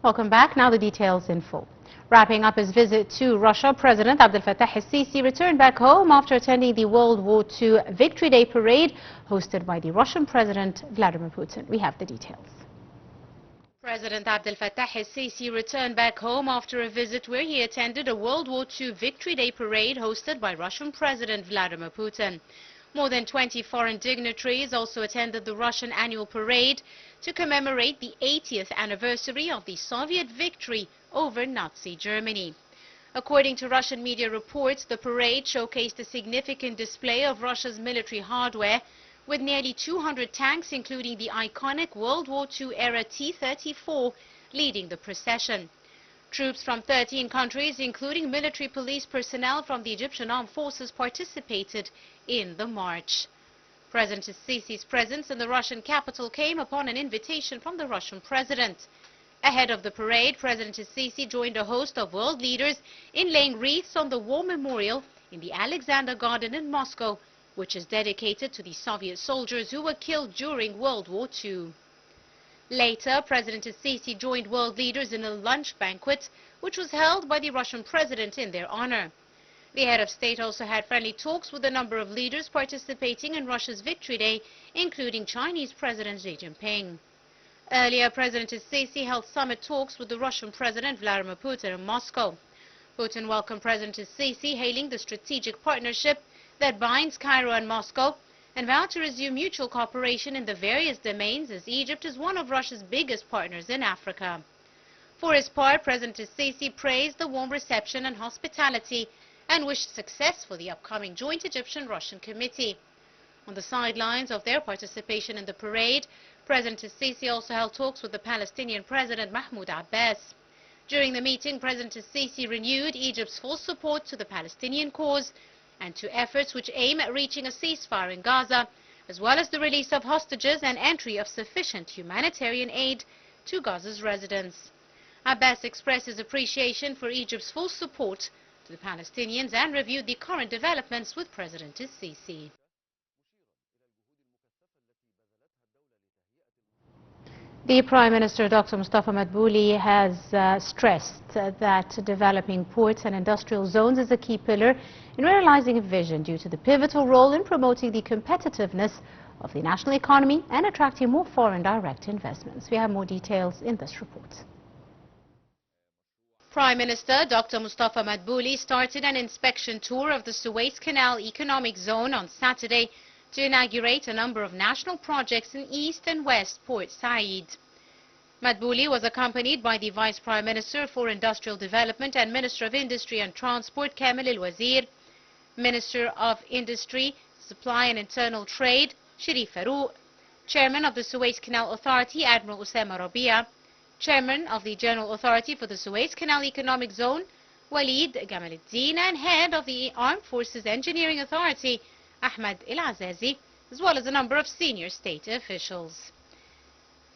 Welcome back. Now the details in full. Wrapping up his visit to Russia, President Abdel Fattah el-Sisi returned back home after attending the World War II Victory Day parade hosted by the Russian President Vladimir Putin. We have the details. President Abdel Fattah el-Sisi returned back home after a visit where he attended a World War II Victory Day parade hosted by Russian President Vladimir Putin. More than 20 foreign dignitaries also attended the Russian annual parade to commemorate the 80th anniversary of the Soviet victory over Nazi Germany. According to Russian media reports, the parade showcased a significant display of Russia's military hardware, with nearly 200 tanks, including the iconic World War II-era T-34, leading the procession. Troops from 13 countries, including military police personnel from the Egyptian Armed Forces, participated in the march. President el-Sisi's presence in the Russian capital came upon an invitation from the Russian president. Ahead of the parade, President el-Sisi joined a host of world leaders in laying wreaths on the war memorial in the Alexander Garden in Moscow, which is dedicated to the Soviet soldiers who were killed during World War II. Later, President el-Sisi joined world leaders in a lunch banquet, which was held by the Russian president in their honor. The head of state also had friendly talks with a number of leaders participating in Russia's Victory Day, including Chinese President Xi Jinping. Earlier, President el-Sisi held summit talks with the Russian President Vladimir Putin in Moscow. Putin welcomed President el-Sisi, hailing the strategic partnership that binds Cairo and Moscow, and vowed to resume mutual cooperation in the various domains, as Egypt is one of Russia's biggest partners in Africa. For his part, President el-Sisi praised the warm reception and hospitality and wished success for the upcoming joint Egyptian-Russian committee. On the sidelines of their participation in the parade, President el-Sisi also held talks with the Palestinian President Mahmoud Abbas. During the meeting, President el-Sisi renewed Egypt's full support to the Palestinian cause and to efforts which aim at reaching a ceasefire in Gaza, as well as the release of hostages and entry of sufficient humanitarian aid to Gaza's residents. Abbas expressed his appreciation for Egypt's full support to the Palestinians and reviewed the current developments with President el-Sisi. The Prime Minister, Dr. Mustafa Madbouli, has stressed that developing ports and industrial zones is a key pillar in realizing a vision due to the pivotal role in promoting the competitiveness of the national economy and attracting more foreign direct investments. We have more details in this report. Prime Minister Dr. Mustafa Madbouli started an inspection tour of the Suez Canal Economic Zone on Saturday to inaugurate a number of national projects in East and West Port Said. Madbouli was accompanied by the Vice Prime Minister for Industrial Development and Minister of Industry and Transport, Kamil El-Wazir, Minister of Industry, Supply and Internal Trade, Sharif Farouk, Chairman of the Suez Canal Authority, Admiral Osama Rabia, Chairman of the General Authority for the Suez Canal Economic Zone, Walid Gamaluddin, and Head of the Armed Forces Engineering Authority, Ahmed El-Azazi, as well as a number of senior state officials.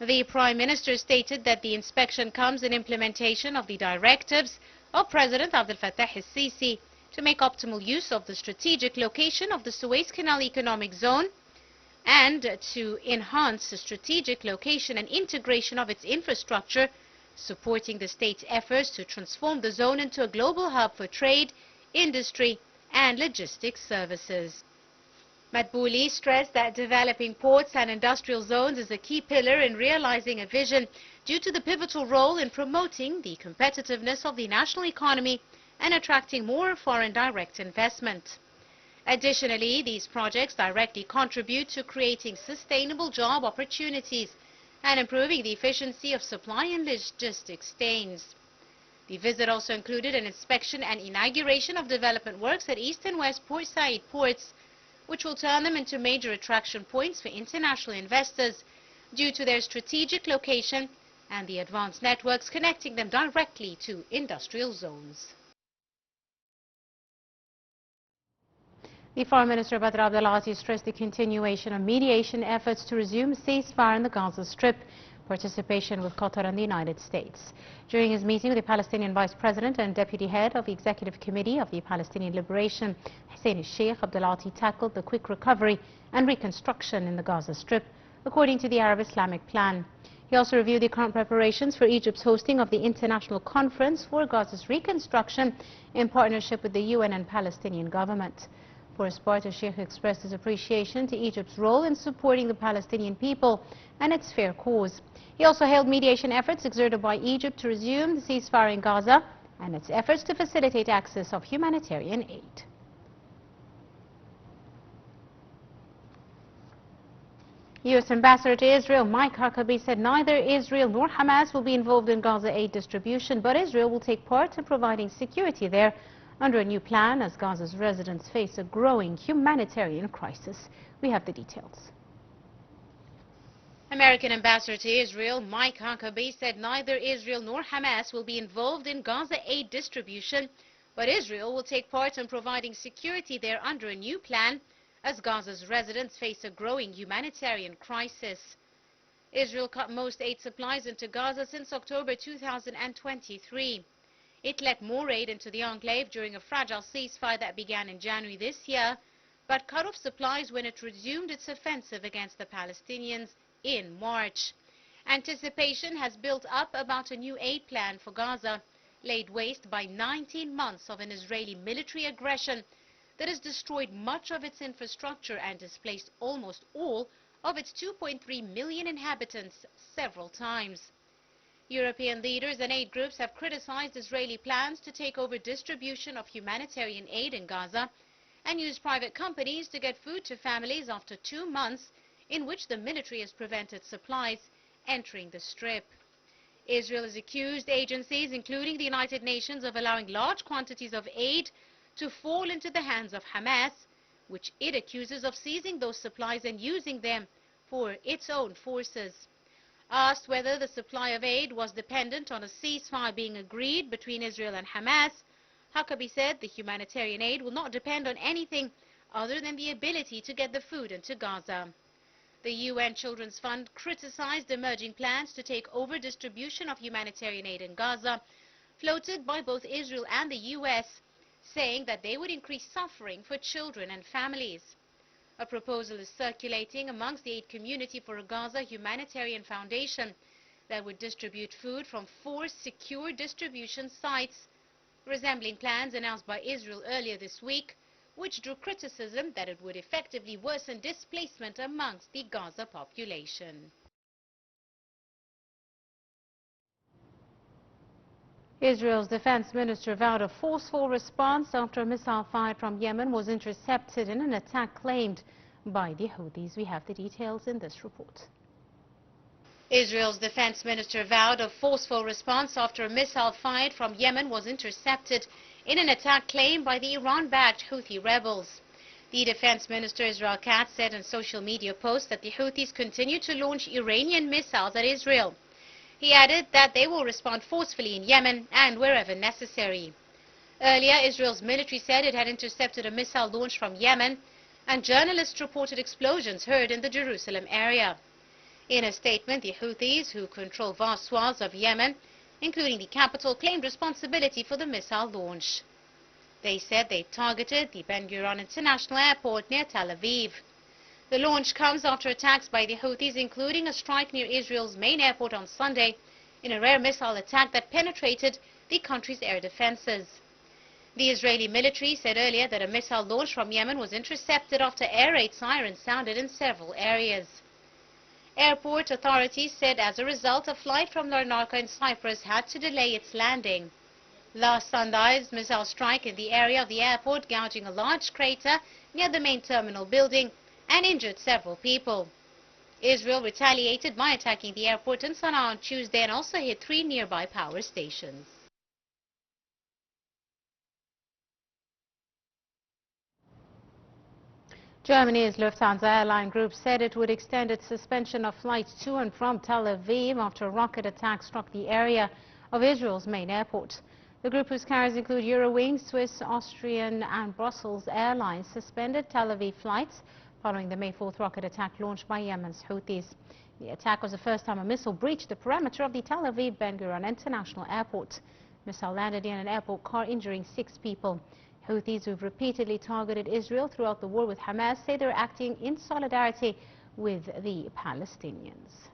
The Prime Minister stated that the inspection comes in implementation of the directives of President Abdel Fattah el-Sisi to make optimal use of the strategic location of the Suez Canal Economic Zone and to enhance the strategic location and integration of its infrastructure, supporting the state's efforts to transform the zone into a global hub for trade, industry and logistics services. Madbouli stressed that developing ports and industrial zones is a key pillar in realizing a vision due to the pivotal role in promoting the competitiveness of the national economy and attracting more foreign direct investment. Additionally, these projects directly contribute to creating sustainable job opportunities and improving the efficiency of supply and logistics chains. The visit also included an inspection and inauguration of development works at East and West Port Said ports, which will turn them into major attraction points for international investors due to their strategic location and the advanced networks connecting them directly to industrial zones. The Foreign Minister Badr Abdulati stressed the continuation of mediation efforts to resume a ceasefire in the Gaza Strip, participation with Qatar and the United States. During his meeting with the Palestinian Vice President and Deputy Head of the Executive Committee of the Palestinian Liberation, Hussein al-Sheikh, Abdulati tackled the quick recovery and reconstruction in the Gaza Strip according to the Arab Islamic plan. He He also reviewed the current preparations for Egypt's hosting of the International Conference for Gaza's Reconstruction in partnership with the UN and Palestinian government. For his part, the Sheikh expressed his appreciation to Egypt's role in supporting the Palestinian people and its fair cause. He also hailed mediation efforts exerted by Egypt to resume the ceasefire in Gaza and its efforts to facilitate access of humanitarian aid. U.S. Ambassador to Israel Mike Huckabee said neither Israel nor Hamas will be involved in Gaza aid distribution, but Israel will take part in providing security there under a new plan as Gaza's residents face a growing humanitarian crisis. We have the details. American Ambassador to Israel Mike Huckabee said neither Israel nor Hamas will be involved in Gaza aid distribution, but Israel will take part in providing security there under a new plan as Gaza's residents face a growing humanitarian crisis. Israel cut most aid supplies into Gaza since October 2023. It let more aid into the enclave during a fragile ceasefire that began in January this year, but cut off supplies when it resumed its offensive against the Palestinians in March. Anticipation has built up about a new aid plan for Gaza, laid waste by 19 months of an Israeli military aggression that has destroyed much of its infrastructure and displaced almost all of its 2.3 million inhabitants several times. European leaders and aid groups have criticized Israeli plans to take over distribution of humanitarian aid in Gaza and use private companies to get food to families after 2 months in which the military has prevented supplies entering the Strip. Israel has accused agencies, including the United Nations, of allowing large quantities of aid to fall into the hands of Hamas, which it accuses of seizing those supplies and using them for its own forces. Asked whether the supply of aid was dependent on a ceasefire being agreed between Israel and Hamas, Huckabee said the humanitarian aid will not depend on anything other than the ability to get the food into Gaza. The UN Children's Fund criticized emerging plans to take over distribution of humanitarian aid in Gaza, floated by both Israel and the US, saying that they would increase suffering for children and families. A proposal is circulating amongst the aid community for a Gaza humanitarian foundation that would distribute food from 4 secure distribution sites, resembling plans announced by Israel earlier this week, which drew criticism that it would effectively worsen displacement amongst the Gaza population. Israel's defense minister vowed a forceful response after a missile fired from Yemen was intercepted in an attack claimed by the Houthis. We have the details in this report. Israel's defense minister vowed a forceful response after a missile fired from Yemen was intercepted in an attack claimed by the Iran-backed Houthi rebels. The defense minister Israel Katz said in social media posts that the Houthis continue to launch Iranian missiles at Israel. He added that they will respond forcefully in Yemen and wherever necessary. Earlier, Israel's military said it had intercepted a missile launched from Yemen, and journalists reported explosions heard in the Jerusalem area. In a statement, the Houthis, who control vast swaths of Yemen, including the capital, claimed responsibility for the missile launch. They said they targeted the Ben Gurion International Airport near Tel Aviv. The launch comes after attacks by the Houthis, including a strike near Israel's main airport on Sunday, in a rare missile attack that penetrated the country's air defenses. The Israeli military said earlier that a missile launched from Yemen was intercepted after air raid sirens sounded in several areas. Airport authorities said as a result, a flight from Larnaca in Cyprus had to delay its landing. Last Sunday's missile strike in the area of the airport, gouging a large crater near the main terminal building, and injured several people. Israel retaliated by attacking the airport in Sana'a on Tuesday and also hit 3 nearby power stations. Germany's Lufthansa airline group said it would extend its suspension of flights to and from Tel Aviv after a rocket attack struck the area of Israel's main airport. The group, whose carriers include Eurowings, Swiss, Austrian and Brussels Airlines, suspended Tel Aviv flights following the May 4th rocket attack launched by Yemen's Houthis. The attack was the first time a missile breached the perimeter of the Tel Aviv Ben Gurion International Airport. The missile landed in an airport car, injuring 6 people. Houthis, who've repeatedly targeted Israel throughout the war with Hamas, say they're acting in solidarity with the Palestinians.